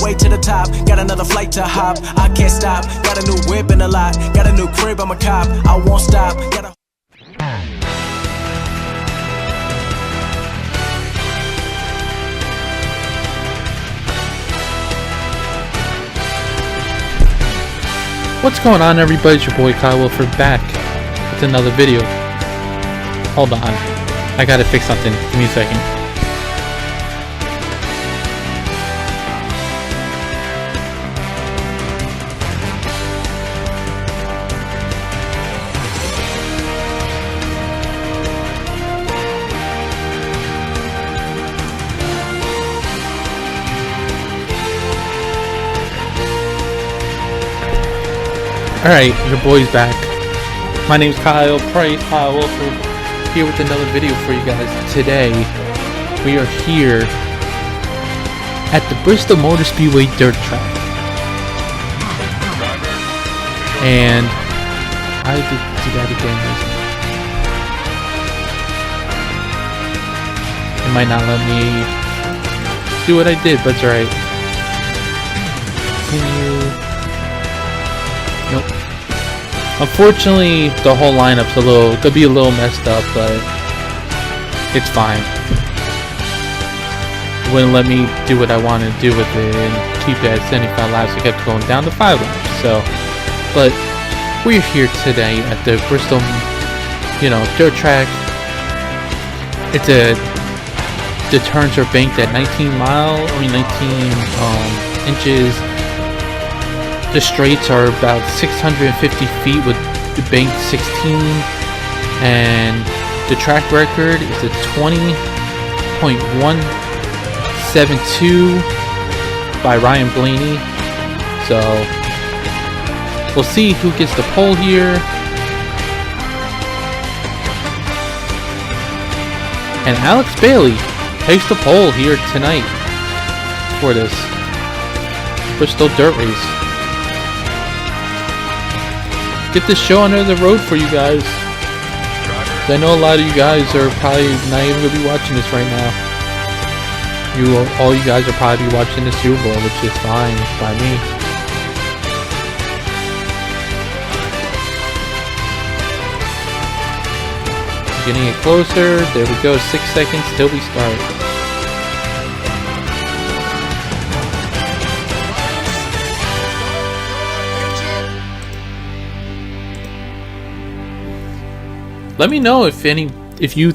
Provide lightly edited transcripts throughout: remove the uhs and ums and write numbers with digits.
way to the top. Got another flight to hop. I can't stop. Got a new whip and a lot. Got a new crib, I'm a cop. I won't stop. What's going on, everybody? It's your boy Kyle Wilford back with another video. Hold on, I gotta fix something. Give me a second. Alright, your boy's back. My name's Kyle Price, Kyle Wilford, here with another video for you guys. Today, we are here at the Bristol Motor Speedway dirt track. And I did do that again. It might not let me do what I did, but it's alright. Continue. Nope. Unfortunately, the whole lineup's could be a little messed up, but it's fine. It wouldn't let me do what I wanted to do with it and keep it at 75 laps. I kept going down to 5 laps. So, but we're here today at the Bristol, dirt track. The turns are banked at 19 inches. The straights are about 650 feet with the bank 16, and the track record is a 20.172 by Ryan Blaney. So we'll see who gets the pole here. And Alex Bailey takes the pole here tonight for this Bristol dirt race. Get this show under the road for you guys. I know a lot of you guys are probably not even going to be watching this right now. All you guys are probably watching the Super Bowl, which is fine by me. Getting it closer. There we go. 6 seconds till we start. Let me know if you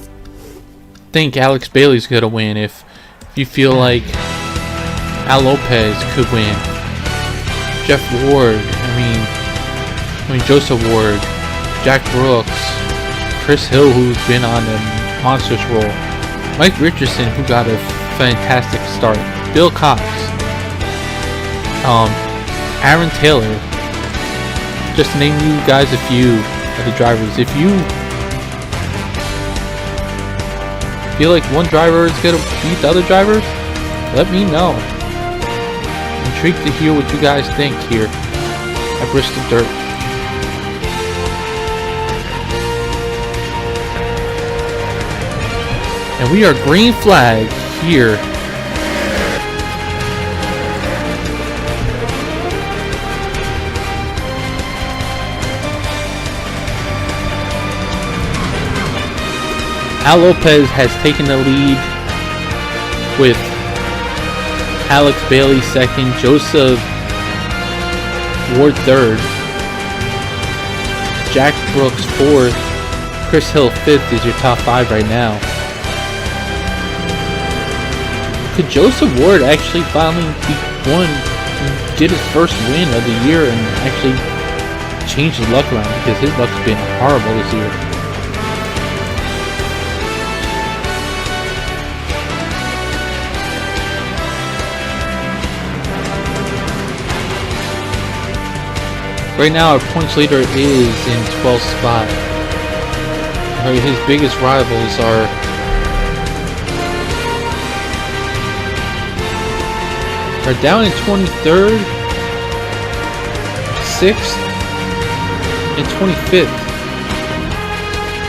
think Alex Bailey's gonna win. If you feel like Al Lopez could win, Jeff Ward. I mean Joseph Ward, Jack Brooks, Chris Hill, who's been on a monstrous roll, Mike Richardson, who got a fantastic start, Bill Cox, Aaron Taylor. Just to name you guys a few of the drivers. If you feel like one driver is gonna beat the other drivers, let me know. I'm intrigued to hear what you guys think here at Bristol Dirt. And we are green flag here. Al Lopez has taken the lead with Alex Bailey second, Joseph Ward third, Jack Brooks fourth, Chris Hill fifth is your top 5 right now. Could Joseph Ward actually finally get his first win of the year and actually change his luck around, because his luck's been horrible this year? Right now, our points leader is in 12th spot. His biggest rivals are down in 23rd, 6th, and 25th.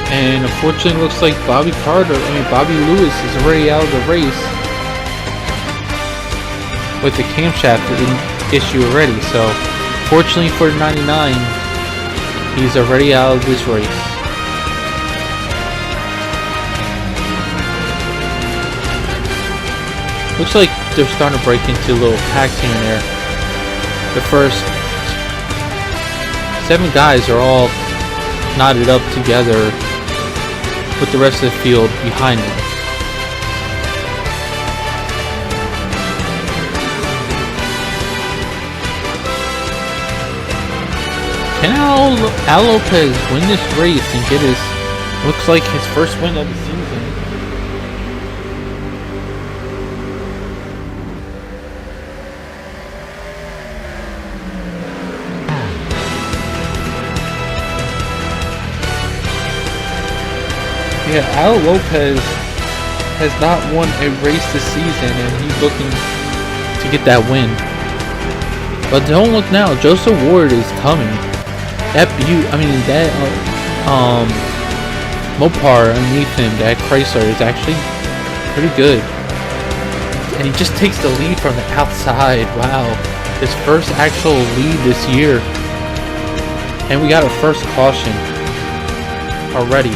And unfortunately, it looks like Bobby Lewis is already out of the race. with the camshaft issue already. So, fortunately for 99, he's already out of this race. Looks like they're starting to break into little packs here and there. The first 7 guys are all knotted up together with the rest of the field behind them. Can Al Lopez win this race and get looks like his first win of the season? Yeah, Al Lopez has not won a race this season, and he's looking to get that win. But don't look now, Joseph Ward is coming. That Mopar underneath him, that Chrysler, is actually pretty good. And he just takes the lead from the outside. Wow, his first actual lead this year. And we got our first caution already.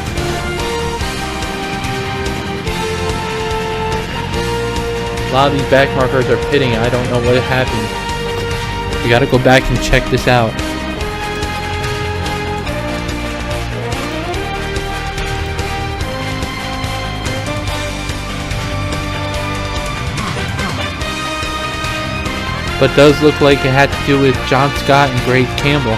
A lot of these back markers are pitting. I don't know what happened. We gotta go back and check this out. But it does look like it had to do with John Scott and Greg Campbell.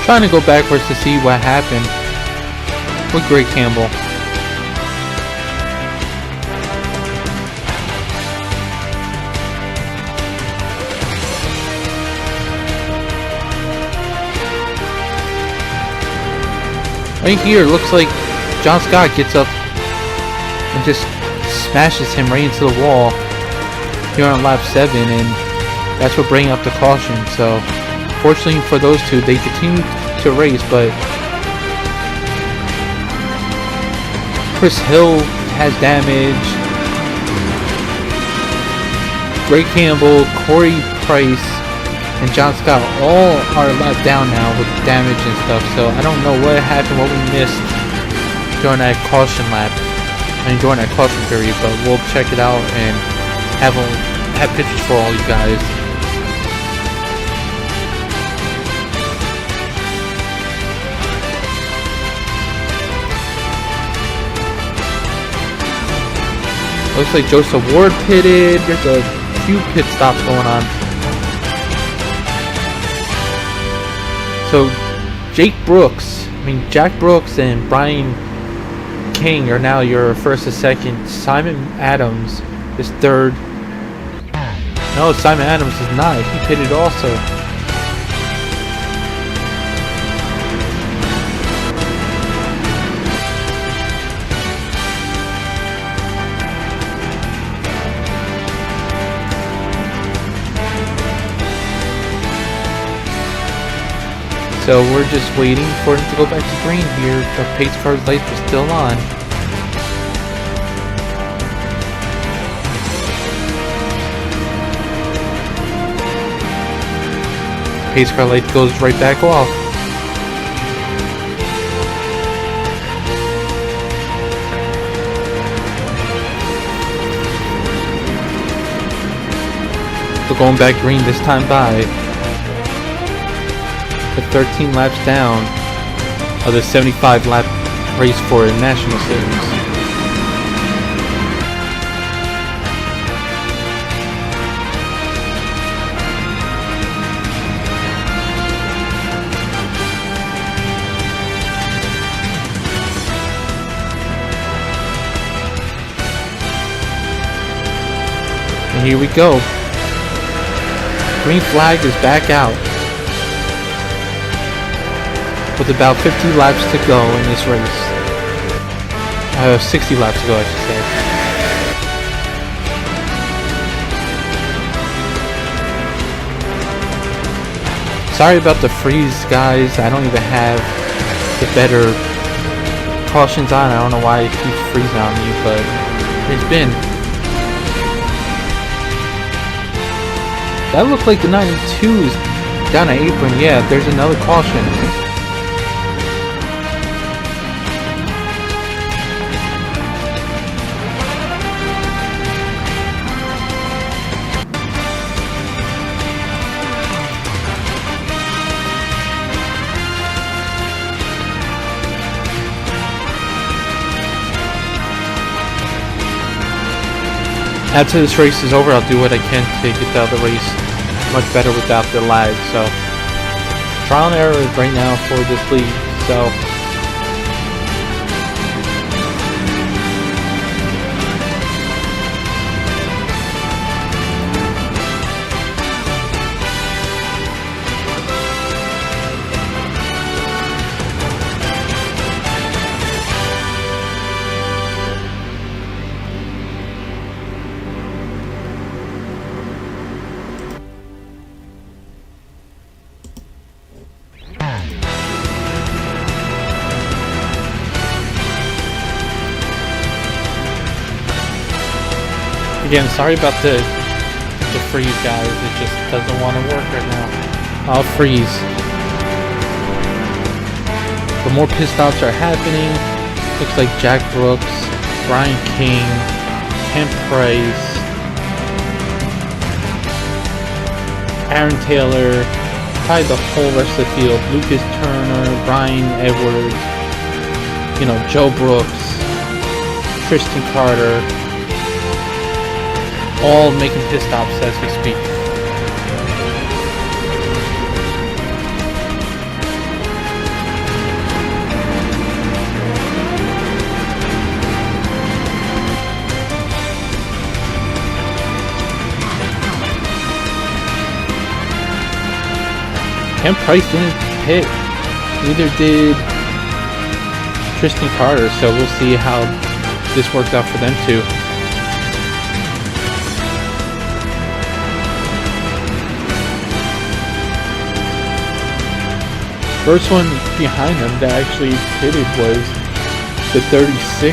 Trying to go backwards to see what happened with Greg Campbell. Right here, looks like John Scott gets up and just smashes him right into the wall here on lap 7, and that's what brings up the caution. So fortunately for those two, they continue to race, but Chris Hill has damage. Greg Campbell, Corey Price, and John Scott all are a lot down now with damage and stuff. So I don't know what happened, what we missed during that caution lap. During that caution period, but we'll check it out and have pictures for all you guys. Looks like Joseph Ward pitted. There's a few pit stops going on. So Jack Brooks and Brian King are now your first and second. Simon Adams is third. No, Simon Adams is not. He pitted also. So we're just waiting for him to go back to green here. The pace car's lights are still on. Pace car light goes right back off. We're going back green this time by. With 13 laps down of the 75 lap race for National Series. And here we go. Green flag is back out. with about 50 laps to go in this race. 60 laps to go, I should say. Sorry about the freeze, guys. I don't even have the better cautions on. I don't know why it keeps freezing on me, but it's been. That looked like the 92 is down an apron. Yeah, there's another caution. After this race is over, I'll do what I can to get the other race much better without the lag. So, trial and error right now for this league. So, again, sorry about the freeze, guys. It just doesn't want to work right now. I'll freeze. But more pit stops are happening. Looks like Jack Brooks, Brian King, Kent Price, Aaron Taylor, probably the whole rest of the field. Lucas Turner, Brian Edwards, Joe Brooks, Tristan Carter, all making pit stops as we speak. Kent Price didn't pit. Neither did Tristan Carter, so we'll see how this works out for them too. First one behind them that actually pitted was the 36.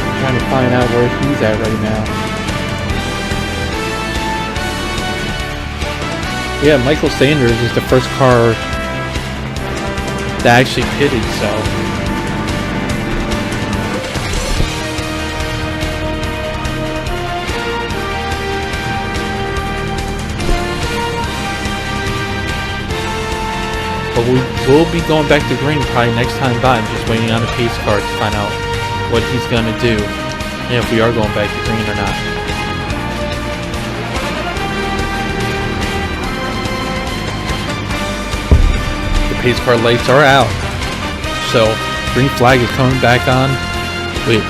I'm trying to find out where he's at right now. Yeah, Michael Sanders is the first car that actually pitted, so. But we will be going back to green probably next time by. I'm just waiting on the pace car to find out what he's going to do and if we are going back to green or not. The pace car lights are out. So green flag is coming back on. Wait.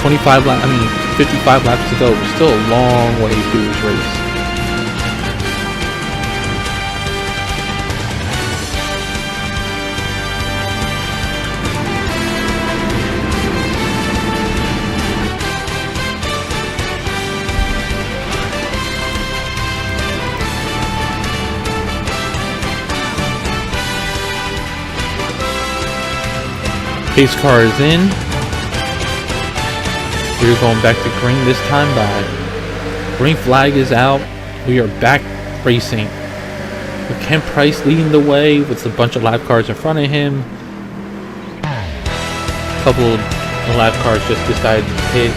55 laps to go. We're still a long way through this race. Pace car is in. We're going back to green this time by. Green flag is out. We are back racing. With Kent Price leading the way with a bunch of lap cars in front of him. A couple of lap cars just decided to pit.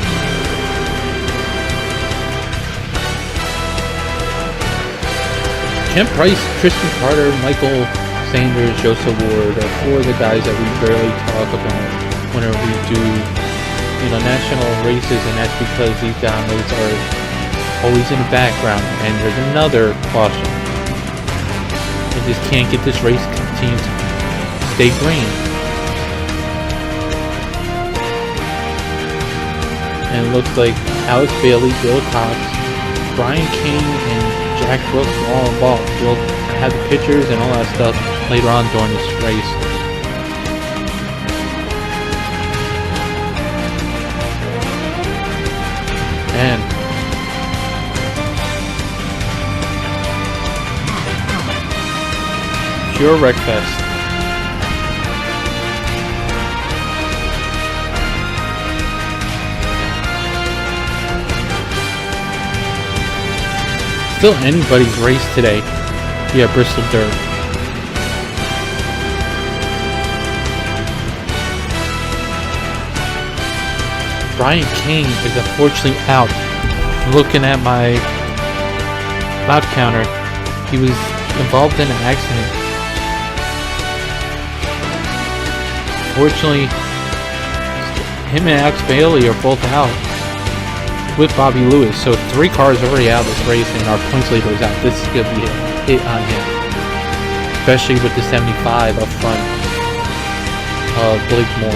Kent Price, Tristan Carter, Michael Sanders, Joseph Ward are four of the guys that we barely talk about whenever we do, national races, and that's because these guys are always in the background. And there's another caution. We just can't get this race team to stay green. And it looks like Alex Bailey, Bill Cox, Brian King, and Jack Brooks are all involved. have the pictures and all that stuff later on during this race. And pure wreckfest. Still anybody's race today. Yeah, Bristol Dirt. Brian King is unfortunately out. Looking at my lap counter, he was involved in an accident. Fortunately, him and Alex Bailey are both out with Bobby Lewis, so 3 cars already out of this race and our points leader is out. This is going to be a hit on him, especially with the 75 up front of Blake Moore.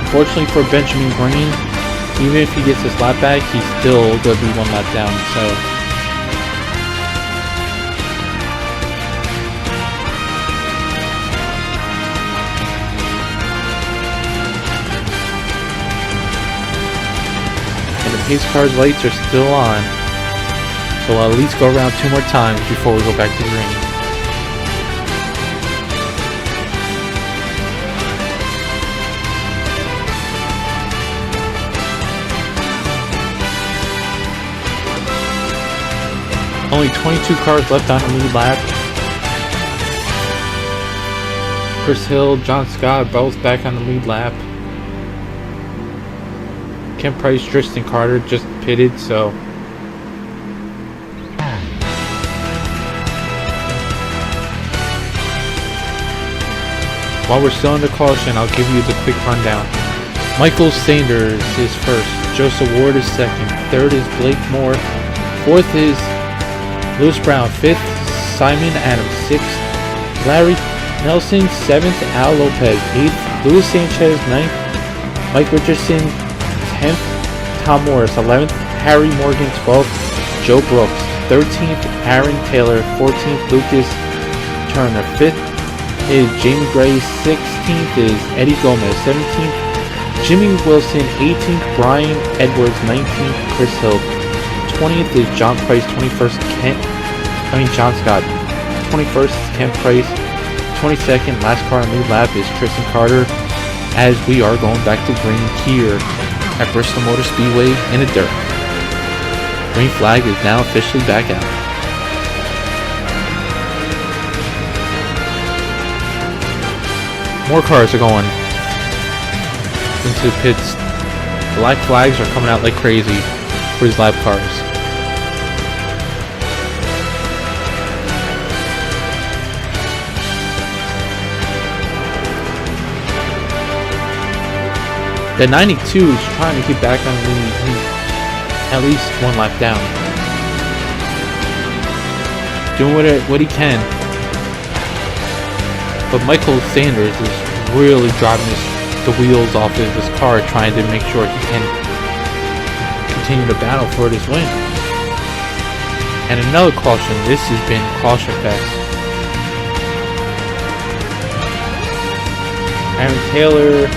Unfortunately for Benjamin Green, even if he gets his lap back, he's still going to be 1 lap down, so pace car's lights are still on, so I'll at least go around 2 more times before we go back to green. Only 22 cars left on the lead lap. Chris Hill, John Scott both back on the lead lap. Ken Price, Tristan Carter just pitted, so while we're still under caution, I'll give you the quick rundown. Michael Sanders is first, Joseph Ward is second, third is Blake Moore, fourth is Lewis Brown, fifth Simon Adams, sixth Larry Nelson, seventh Al Lopez, eighth Luis Sanchez, ninth Mike Richardson, 10th, Tom Morris, 11th, Harry Morgan, 12th, Joe Brooks, 13th, Aaron Taylor, 14th, Lucas Turner, 5th is Jamie Gray, 16th is Eddie Gomez, 17th, Jimmy Wilson, 18th, Brian Edwards, 19th, Chris Hill, 20th is John Price, 21st, John Scott, 21st is Ken Price, 22nd, last car on the lead lap is Tristan Carter, as we are going back to green here at Bristol Motor Speedway in the dirt. Green flag is now officially back out. More cars are going into the pits. The black flags are coming out like crazy for these lap cars. The 92 is trying to get back on the lead, at least 1 lap down. Doing what he can. But Michael Sanders is really driving the wheels off of his car, trying to make sure he can continue to battle for this win. And another caution, this has been caution fest. Aaron Taylor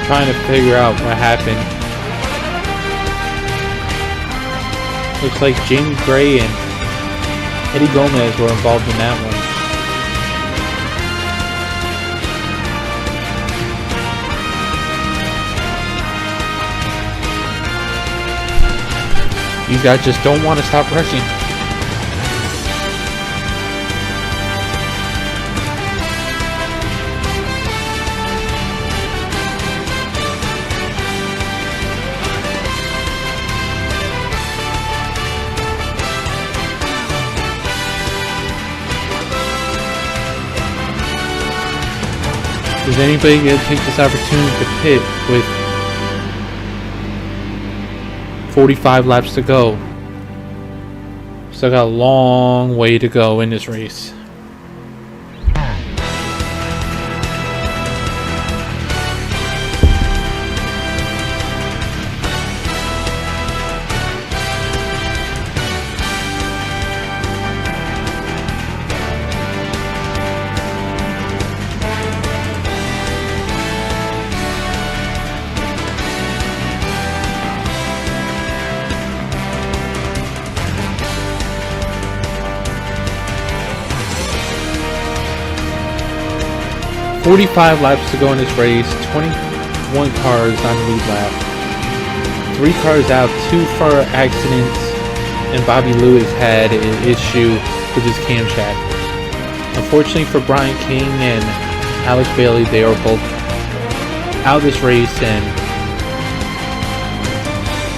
trying to figure out what happened. Looks like Jamie Gray and Eddie Gomez were involved in that one. These guys just don't want to stop rushing. Is anybody going to take this opportunity to pit with 45 laps to go? Still got a long way to go in this race. 45 laps to go in this race, 21 cars on the lead lap. 3 cars out, 2 car accidents, and Bobby Lewis had an issue with his camshaft. Unfortunately for Brian King and Alex Bailey, they are both out of this race, and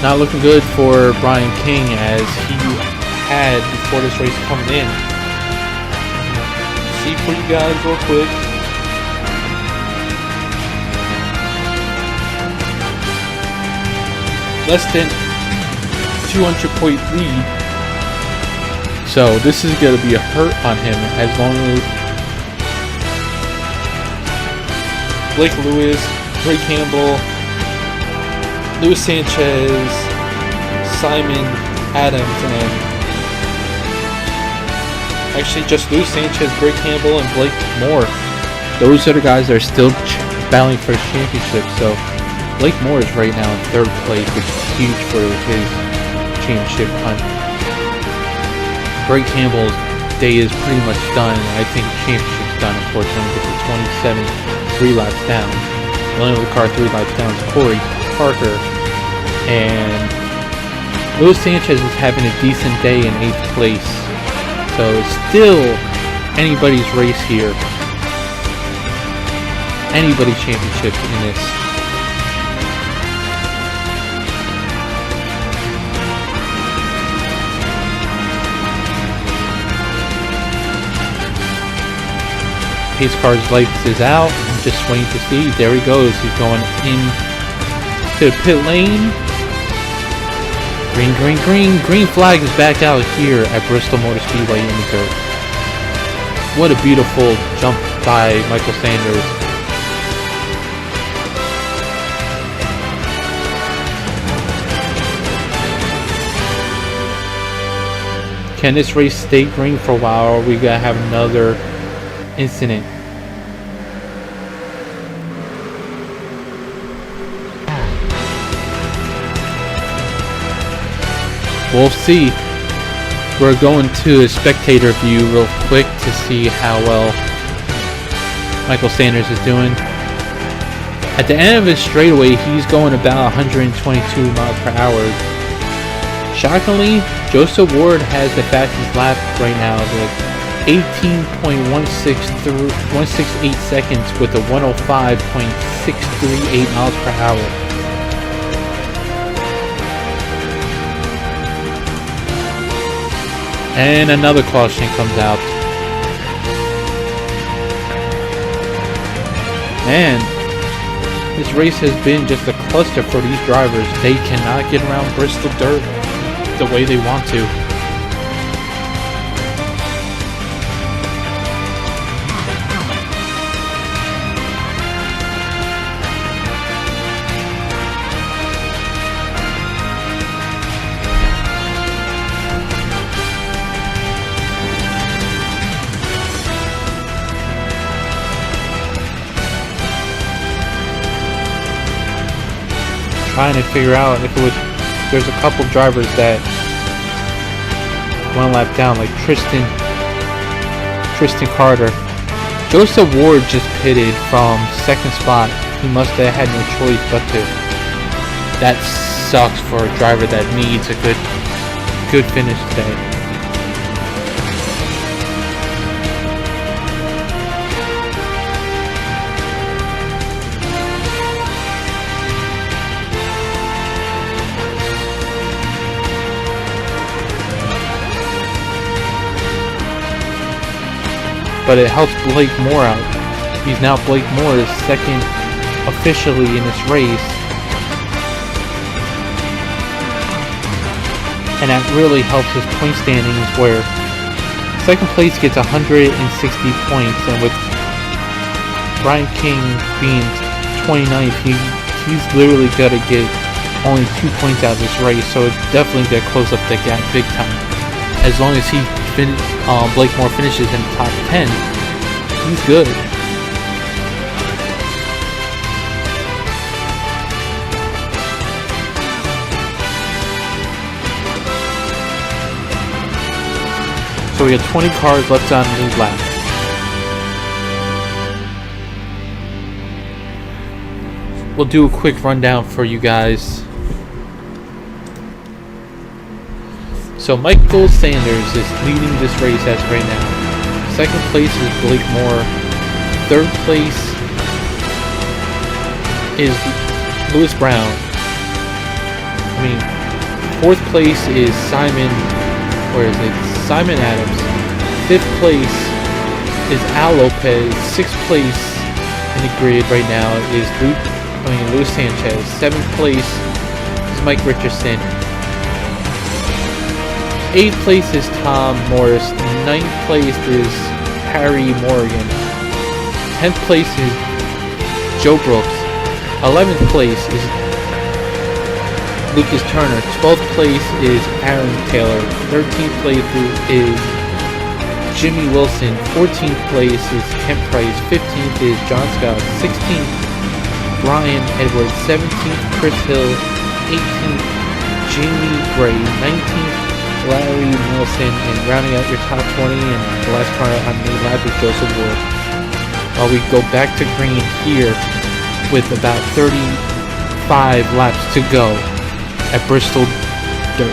not looking good for Brian King as he had before this race coming in. See for you guys real quick. Less than 200 point lead. So this is going to be a hurt on him as long as Blake Lewis, Ray Campbell, Luis Sanchez, Simon Adams, and actually just Luis Sanchez, Ray Campbell, and Blake Moore. Those are the guys that are still battling for the championship. So Blake Moore is right now in 3rd place, which is huge for his championship hunt. Ray Campbell's day is pretty much done. I think the championship's done, unfortunately, with the 27th, 3 laps down. The only other car 3 laps down is Corey Parker. And Luis Sanchez is having a decent day in 8th place. So it's still anybody's race here. Anybody's championship in this. Pace car's lights is out. I'm just waiting to see. There he goes. He's going in to the pit lane. Green, green, green. Green flag is back out here at Bristol Motor Speedway in the dirt. What a beautiful jump by Michael Sanders. Can this race stay green for a while, or are we gonna have another incident? We'll see. We're going to a spectator view real quick to see how well Michael Sanders is doing. At the end of his straightaway, he's going about 122 miles per hour. Shockingly, Joseph Ward has the fastest lap right now with 18.168 seconds with a 105.638 miles per hour. And another caution comes out. Man, this race has been just a cluster for these drivers. They cannot get around Bristol dirt the way they want to. Trying to figure out if it was, there's a couple drivers that one lap down, like Tristan Carter. Joseph Ward just pitted from 2nd spot. He must have had no choice but to. That sucks for a driver that needs a good finish today. But it helps Blake Moore out. He's now Blake Moore's 2nd officially in this race. And that really helps his point standings, where 2nd place gets 160 points, and with Brian King being 29th, he's literally got to get only 2 points out of this race, so it's definitely going to close up the gap big time. As long as Blake Moore finishes in the top 10, he's good. So we have 20 cars left on the lead lap. we'll do a quick rundown for you guys. So Michael Sanders is leading this race as of right now. Second place is Blake Moore. Third place is Lewis Brown. Fourth place is Simon Adams. Fifth place is Al Lopez. Sixth place in the grid right now is Luis Sanchez. Seventh place is Mike Richardson. Eighth place is Tom Morris. Ninth place is Harry Morgan. 10th place is Joe Brooks. 11th place is Lucas Turner. 12th place is Aaron Taylor. 13th place is Jimmy Wilson. 14th place is Kent Price. 15th is John Scott. 16th, Brian Edwards. 17th, Chris Hill. 18th, Jamie Gray. 19th, Larry Nelson. And rounding out your top 20 and the last car on the lap is Joseph Ward. While we go back to green here with about 35 laps to go at Bristol Dirt.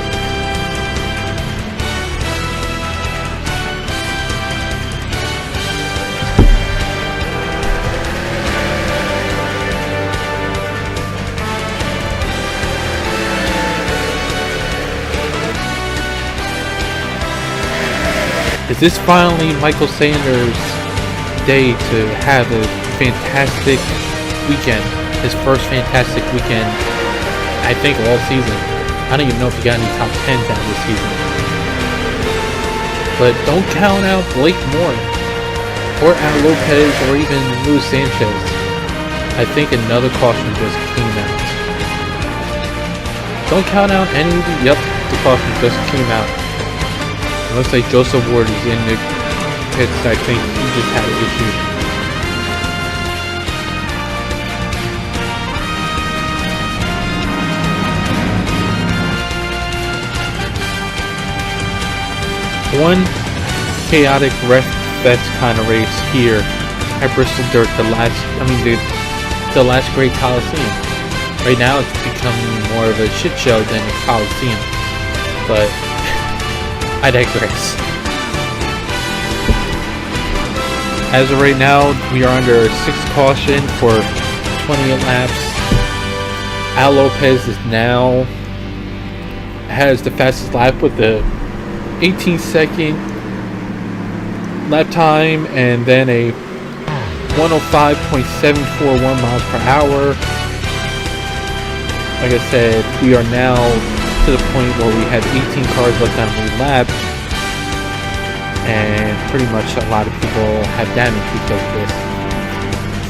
Is this finally Michael Sanders' day to have a fantastic weekend? His first fantastic weekend, I think, all season. I don't even know if he got any top 10s out this season. But don't count out Blake Moore or Al Lopez or even Luis Sanchez. I think another caution just came out. Don't count out any of the... Yep, the caution just came out. It looks like Joseph Ward is in the pits. I think he just had an issue. One chaotic ref fest kind of race here at Bristol Dirt, the last great Colloseum. Right now it's becoming more of a shit show than a Colloseum, but I digress. As of right now, we are under a 6th caution for 28 laps. Al Lopez has the fastest lap with the 18-second lap time and then a 105.741 miles per hour. Like I said, we are now to the point where we have 18 cars left on the lap, and pretty much a lot of people have damage because of this.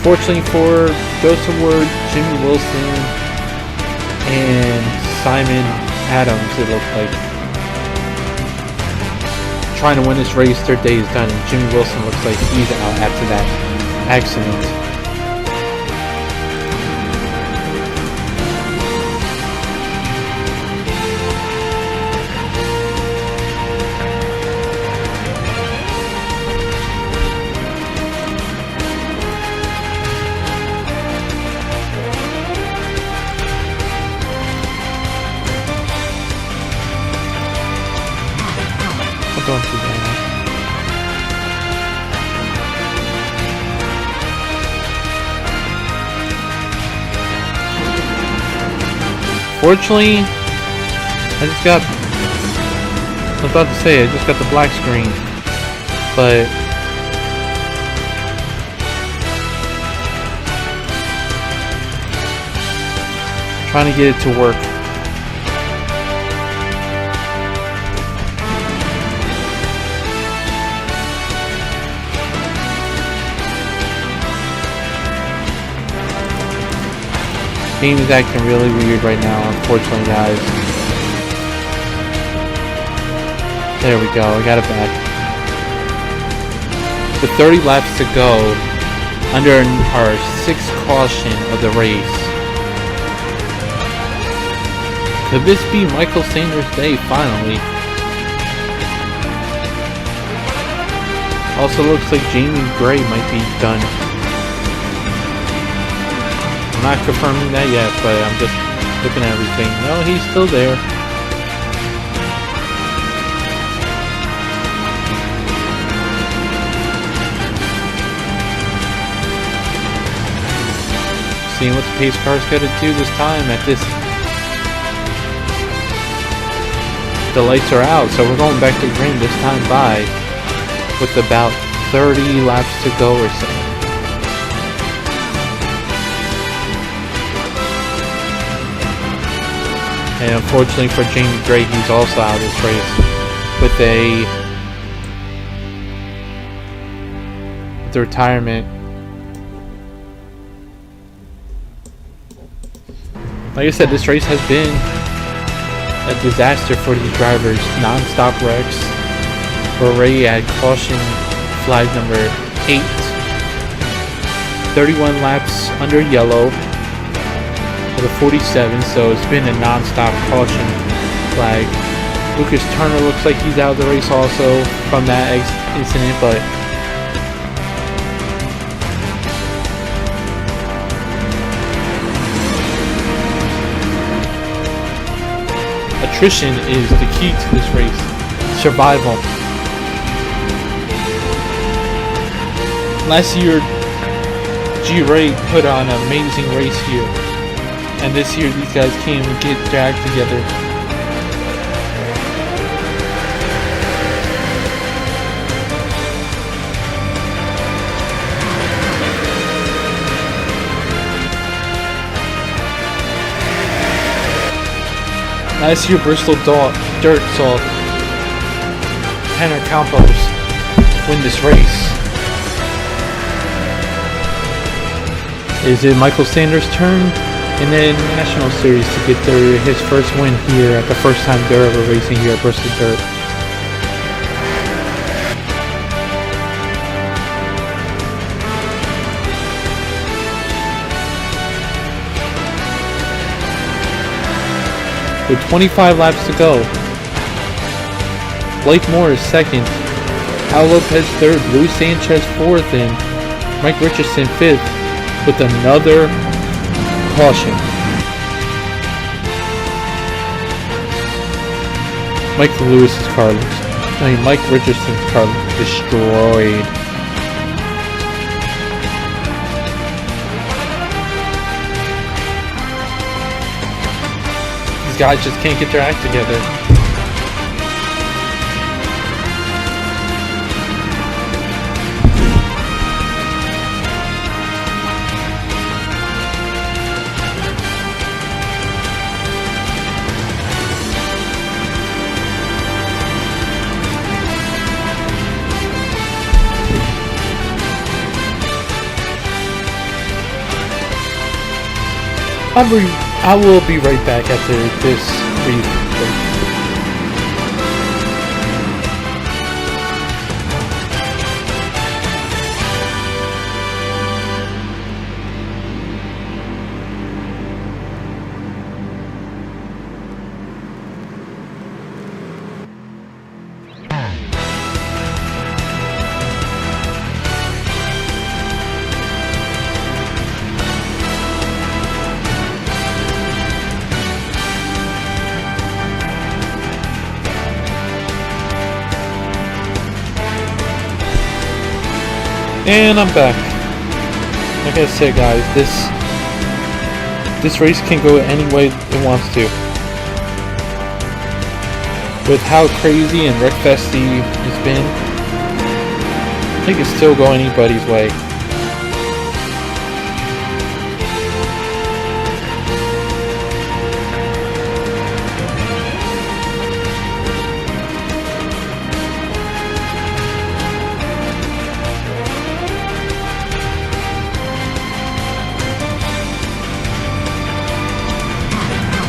Fortunately for Joseph Ward, Jimmy Wilson, and Simon Adams, it looks like, trying to win this race, their day is done, and Jimmy Wilson looks like he's out after that accident. Don't do that. Fortunately, I was about to say, I just got the black screen, but trying to get it to work. Game is acting really weird right now, unfortunately, guys. There we go, I got it back. With 30 laps to go, under our 6th caution of the race. Could this be Michael Sanders' day, finally? Also looks like Jamie Gray might be done. not confirming that yet, but I'm just looking at everything. No, he's still there. Seeing what the pace car's got to do this time at this. The lights are out, so we're going back to green this time by with about 30 laps to go or so. And unfortunately for Jamie Gray, he's also out of this race with the retirement. Like I said, this race has been a disaster for these drivers. Non-stop wrecks. We're already at caution flag number 8. 31 laps under yellow for the 47, so it's been a non-stop caution flag. Lucas Turner looks like he's out of the race also from that incident, but attrition is the key to this race. Survival. Last year, G-Ray put on an amazing race here. And this year, these guys can't even get their act together. Last year, Bristol Dirt saw Tanner Campos win this race. Is it Michael Sanders' turn in the National Series to get his first win here at the first time they're ever racing here at Bristol Dirt? With 25 laps to go, Blake Moore is second, Al Lopez third, Luis Sanchez fourth, and Mike Richardson fifth with another caution. Mike Richardson's car looks destroyed. These guys just can't get their act together. I will be right back after this brief break. And I'm back. Like I said, guys, this race can go any way it wants to. With how crazy and wreckfesty it's been, I think it can still go anybody's way.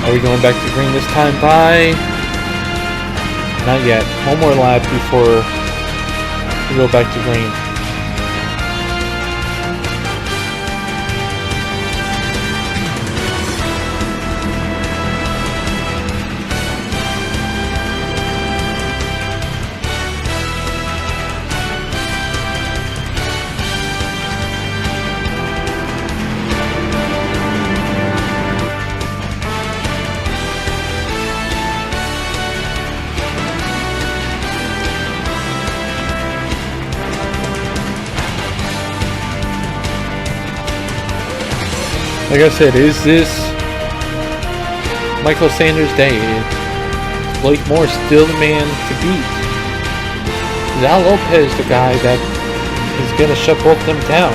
Are we going back to green this time by? Not yet. One more lap before we go back to green. Like I said, is this Michael Sanders' day? Is Blake Moore still the man to beat? Is Al Lopez the guy that is going to shut both of them down?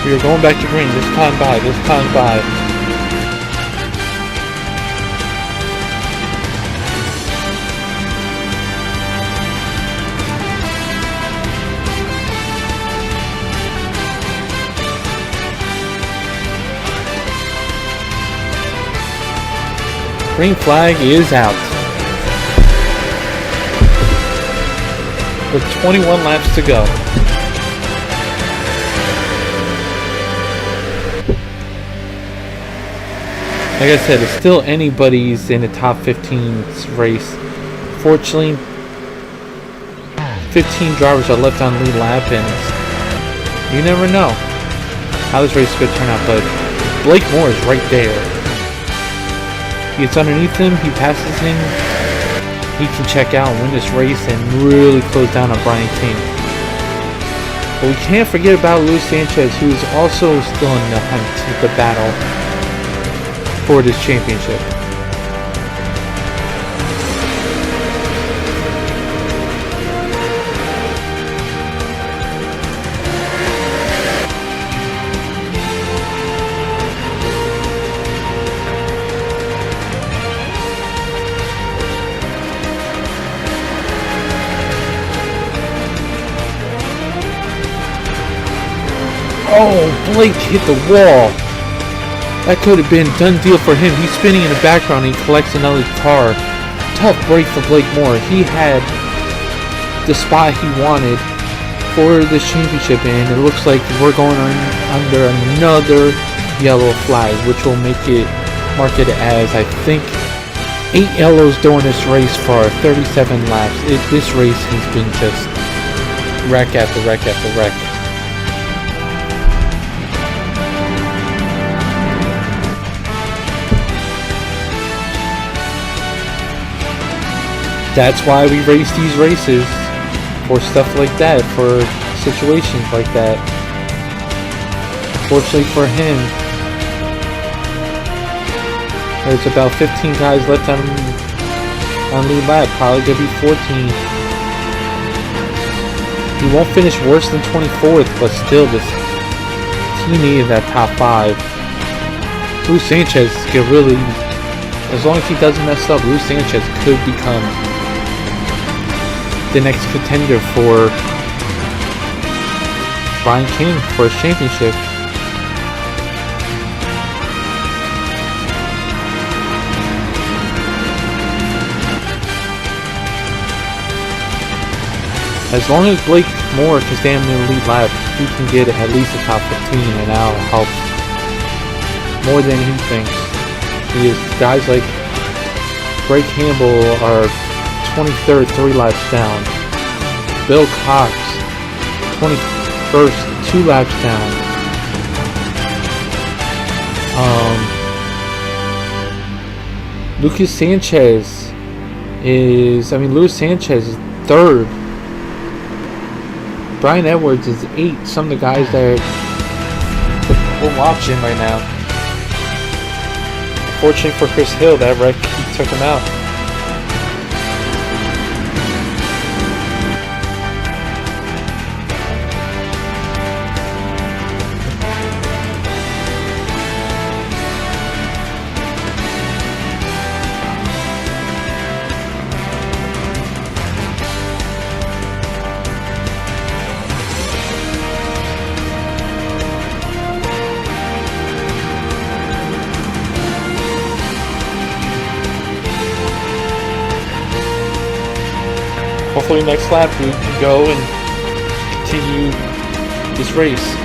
We are going back to green. This time by. Green flag is out. With 21 laps to go. Like I said, it's still anybody's in the top 15 race. Fortunately, 15 drivers are left on lead lap, and you never know how this race is going to turn out. But Blake Moore is right there. He gets underneath him, he passes him, he can check out and win this race and really close down on Brian King. But we can't forget about Luis Sanchez, who is also still in the hunt, the battle for this championship. Oh, Blake hit the wall. That could have been a done deal for him. He's spinning in the background and he collects another car. Tough break for Blake Moore. He had the spot he wanted for this championship, and it looks like we're going under another yellow flag, which will make it mark it as, I think, 8 yellows during this race for 37 laps. This race has been just wreck after wreck after wreck. That's why we race these races, for stuff like that, for situations like that. Fortunately for him, there's about 15 guys left on lead lap, probably gonna be 14. He won't finish worse than 24th, but still, he needed that top 5. Luis Sanchez could really, as long as he doesn't mess up, Luis Sanchez could become the next contender for Brian King for his championship. As long as Blake Moore can stay in the lead lap, he can get at least a top 15, and that'll help more than he thinks. Because guys like Greg Campbell are 23rd, 3 laps down. Bill Cox, 21st, 2 laps down. Luis Sanchez is 3rd. Brian Edwards is 8. Some of the guys that we're watching right now. Fortunately for Chris Hill, that wreck took him out. Hopefully next lap we can go and continue this race.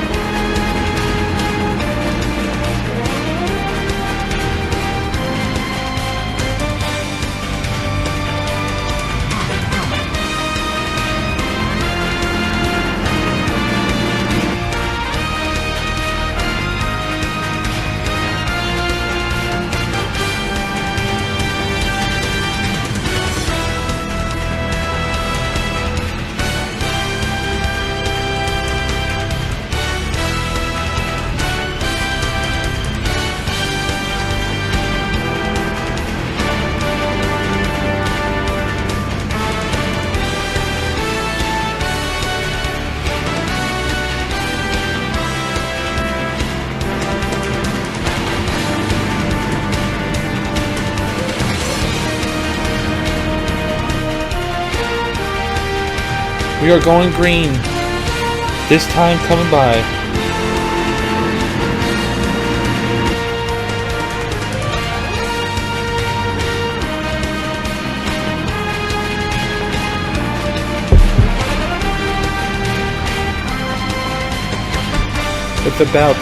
We are going green. This time coming by. With about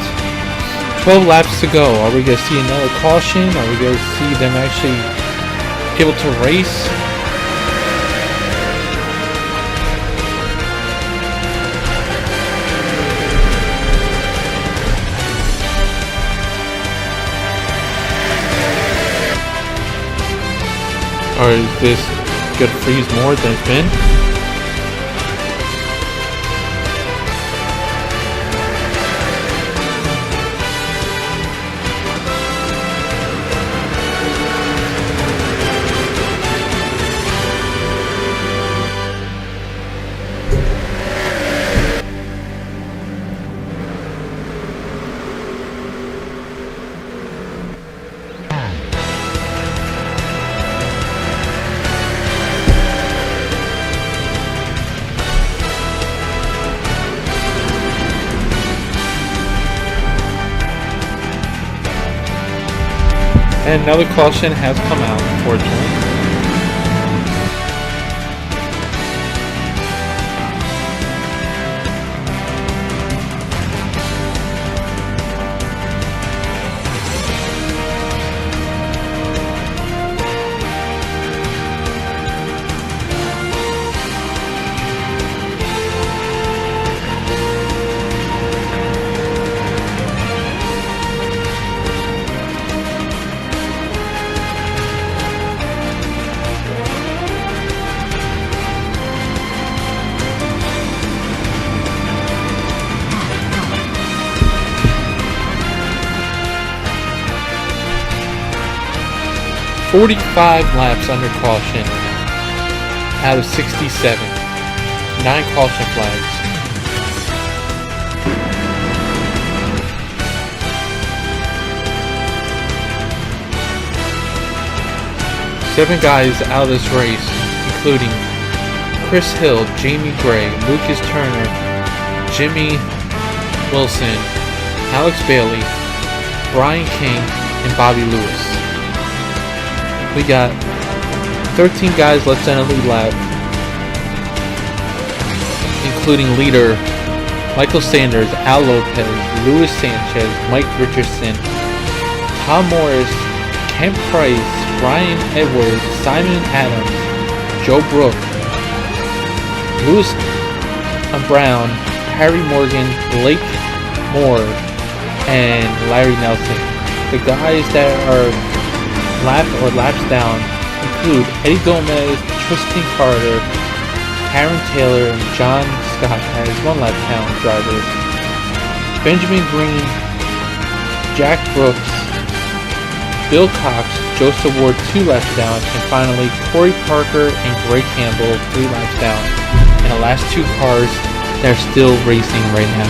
12 laps to go, are we going to see another caution? Are we going to see them actually able to race? Or is this going to freeze more than it's been? And another caution has come out, unfortunately. "45 laps under caution out of 67. 9 caution flags. Seven guys out of this race, including Chris Hill, Jamie Gray, Lucas Turner, Jimmy Wilson, Alex Bailey, Brian King, and Bobby Lewis. We got 13 guys left in the lead lap, including leader Michael Sanders, Al Lopez, Luis Sanchez, Mike Richardson, Tom Morris, Kent Price, Brian Edwards, Simon Adams, Joe Brook, Lewis Brown, Harry Morgan, Blake Moore, and Larry Nelson. The guys that are laps down include Eddie Gomez, Tristan Carter, Aaron Taylor, and John Scott as 1 lap down drivers. Benjamin Green, Jack Brooks, Bill Cox, Joseph Ward 2 laps down, and finally Corey Parker and Greg Campbell 3 laps down. And the last 2 cars that are still racing right now.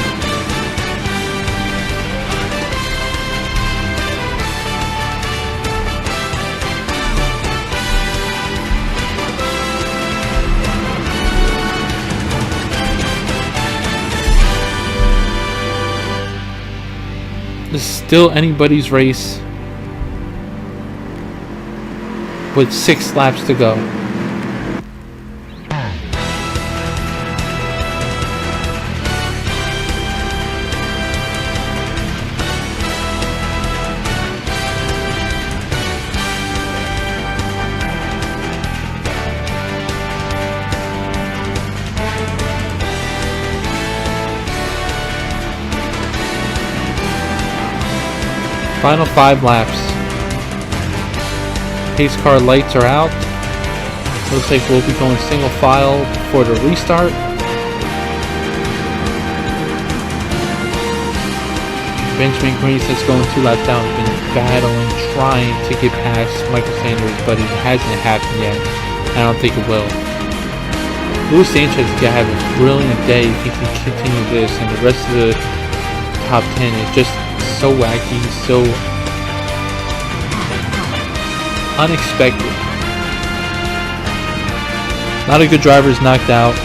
This is still anybody's race with 6 laps to go. Final 5 laps. Pace car lights are out. Looks like we'll be going single file for the restart. Benjamin Green, since going 2 laps down, has been battling, trying to get past Michael Sanders, but it hasn't happened yet. I don't think it will. Luis Sanchez is going to have a brilliant day if he can continue this, and the rest of the top 10 is just so wacky, so unexpected. A lot of good drivers knocked out.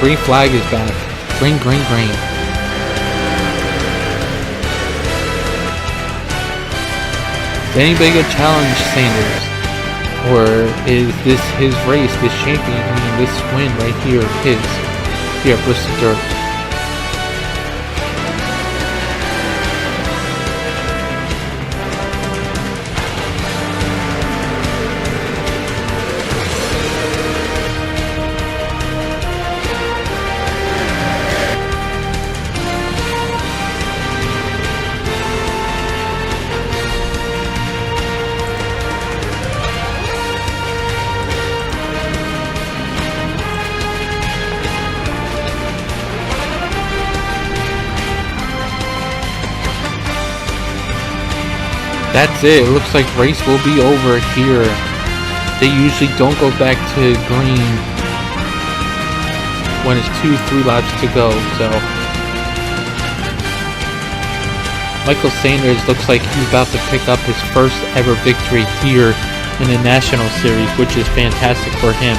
Green flag is back. Green, green, green. Is anybody gonna challenge Sanders? Or is this his race, this champion, this win right here, his? Here at Bristol Dirt. That's it. It looks like race will be over here. They usually don't go back to green when it's 2-3 laps to go. So Michael Sanders looks like he's about to pick up his first ever victory here in the National Series, which is fantastic for him.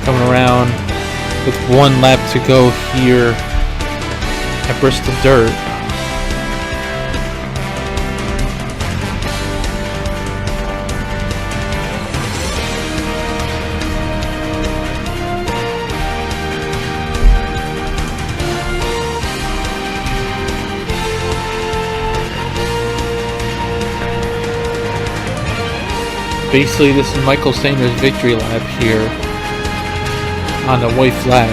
Coming around with 1 lap to go here at Bristol Dirt. Basically, this is Michael Sanders' victory lap here on the white flag.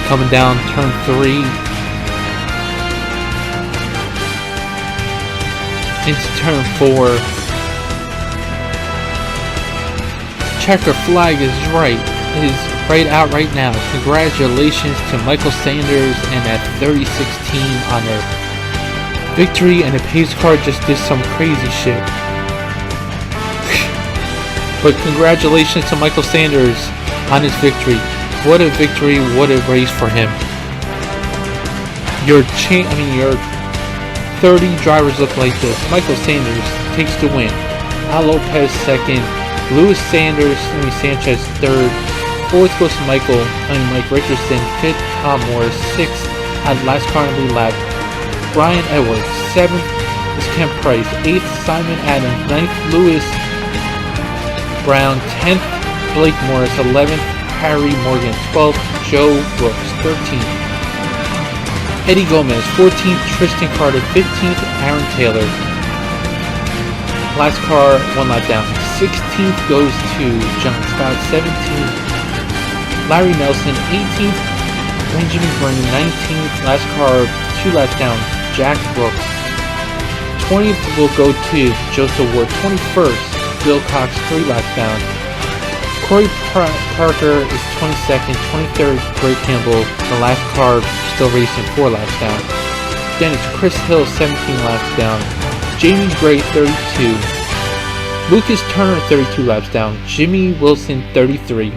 Coming down turn 3 into turn 4. Checker flag is right. It is right out right now. Congratulations to Michael Sanders and that 36 team on their victory, and the pace car just did some crazy shit. But congratulations to Michael Sanders on his victory. What a victory, what a race for him. Your 30 drivers look like this. Michael Sanders takes the win. Al Lopez second. Lewis Sanchez third. Fourth goes to Mike Richardson. Fifth, Tom Morris. Sixth, at last car in the lap, Brian Edwards. Seventh is Kent Price. Eighth, Simon Adams. Ninth, Lewis Brown. 10th, Blake Morris. 11th, Harry Morgan. 12th, Joe Brooks. 13th, Eddie Gomez. 14th, Tristan Carter. 15th, Aaron Taylor. Last car, 1 lap down. 16th goes to John Scott. 17th, Larry Nelson. 18th, Benjamin Vernon. 19th, last car, 2 laps down, Jack Brooks. 20th will go to Joseph Ward. 21st, Bill Cox. 3 laps down. Corey Parker is 22nd. 23rd, Greg Campbell. The last car still racing, 4 laps down. Then it's Chris Hill, 17 laps down. Jamie Gray, 32. Lucas Turner, 32 laps down. Jimmy Wilson, 33.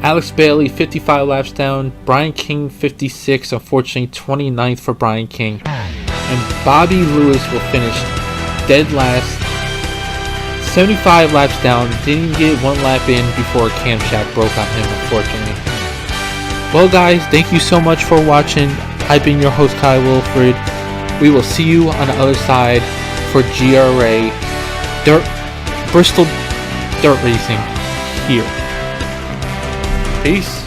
Alex Bailey, 55 laps down. Brian King, 56. Unfortunately, 29th for Brian King. And Bobby Lewis will finish dead last. 75 laps down. Didn't get 1 lap in before a camshaft broke on him, unfortunately. Well, guys, thank you so much for watching. I've been your host, Kyle Wilfred. We will see you on the other side for GRA Bristol Dirt Racing here. Peace.